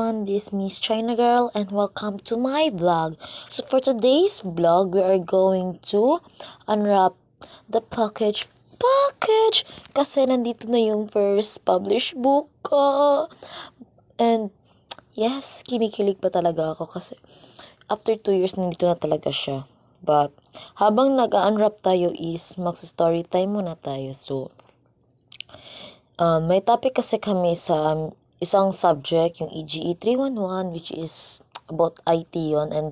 everyone, this is Miss China Girl and welcome to my vlog. So for today's vlog, we are going to unwrap the package kasi nandito na yung first published book ko. And yes, kinikilig pa talaga ako kasi after 2 years nandito na talaga siya. But habang nag-unwrap tayo is magsa-story time muna tayo. So may topic kasi kami sa isang subject, yung EGE 311, which is about IT yon, and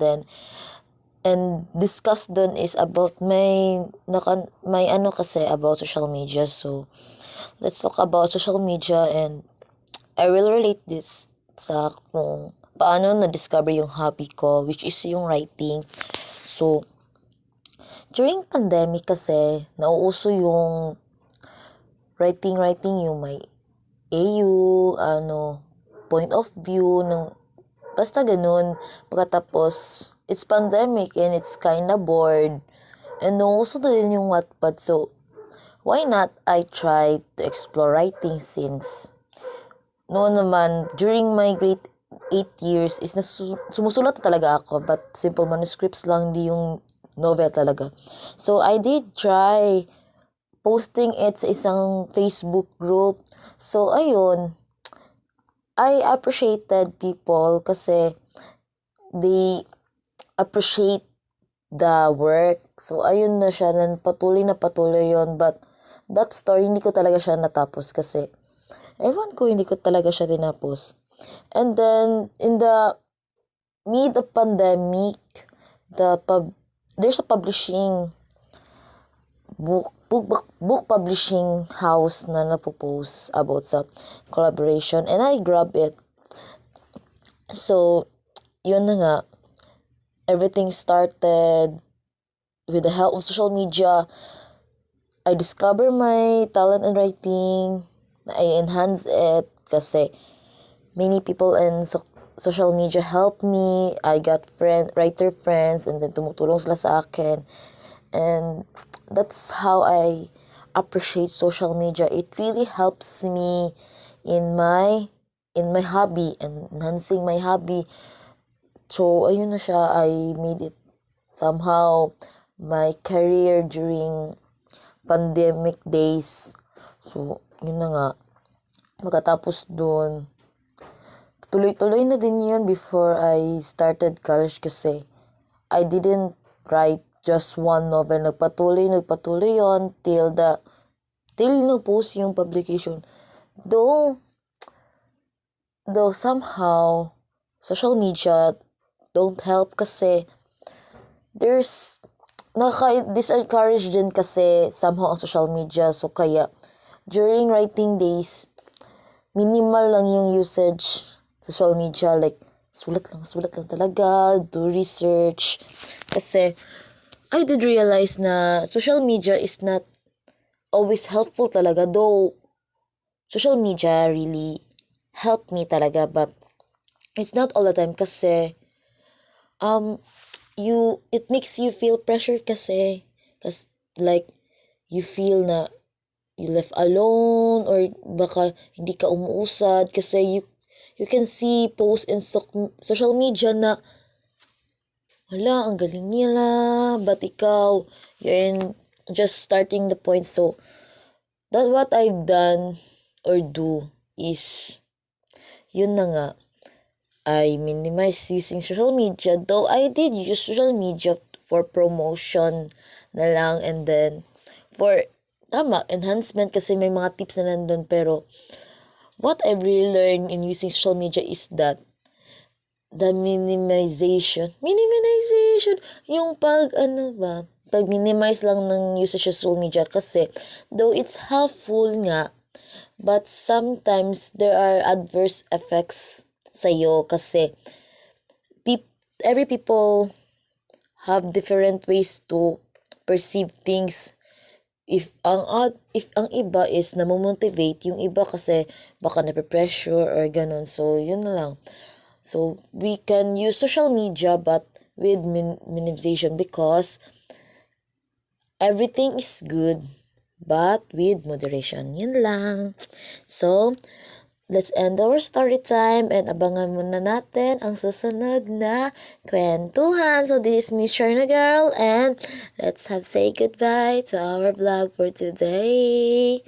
discuss dun is about may ano kasi about social media. So let's talk about social media, and I will relate this sa kung paano na-discover yung hobby ko, which is yung writing. So during pandemic kasi nauuso yung writing yung may AU, point of view, ng basta ganun. Pagkatapos, it's pandemic and it's kinda bored. And also na din yung Wattpad. So, why not I try to explore writing since noon naman, during my grade 8 years, is sumusulat na talaga ako. But simple manuscripts lang, hindi yung novel talaga. So, I did try posting it sa isang Facebook group. So, ayun, I appreciated people kasi they appreciate the work. So, ayun na siya, patuloy yon. But, that story, hindi ko talaga siya natapos kasi, ewan ko, hindi ko talaga siya tinapos. And then, in the mid of pandemic, there's a publishing book publishing house na napopost about sa collaboration, and I grab it. So yun na nga, everything started with the help of social media. I discover my talent in writing. I enhance it kasi many people in social media help me. I got writer friends, and then tumutulong sila sa akin. And that's how I appreciate social media. It really helps me in my hobby, and enhancing my hobby. So ayun na siya, I made it somehow my career during pandemic days. So yun na nga, magkatapos dun, tuloy-tuloy na din yun before I started college kasi I didn't write just one novel. Nagpatuloy yon till na-post yung publication. Though somehow social media don't help kasi there's discourage din kasi somehow ang social media. So kaya during writing days, minimal lang yung usage sa social media, like sulat lang talaga, do research. Kasi I did realize na social media is not always helpful talaga, though social media really helped me talaga, but it's not all the time kasi it makes you feel pressure kasi like you feel na you left alone, or baka hindi ka umuusad kasi you can see posts in social media na wala, ang galing nila, but ikaw, you're just starting the point. So, that what I've done or do is, yun na nga, I minimize using social media, though I did use social media for promotion na lang, and then for, enhancement kasi may mga tips na nandun, pero what I've really learned in using social media is that the minimization, yung pag-minimize lang ng usage of social media kasi though it's helpful nga, but sometimes there are adverse effects sa'yo kasi every people have different ways to perceive things. If ang iba is namomotivate, yung iba kasi baka nape-pressure or ganun. So yun na lang. So, we can use social media but with minimization because everything is good but with moderation. Yun lang. So, let's end our story time and abangan muna natin ang susunod na kwentuhan. So this is Miss Sharna Girl and let's have say goodbye to our vlog for today.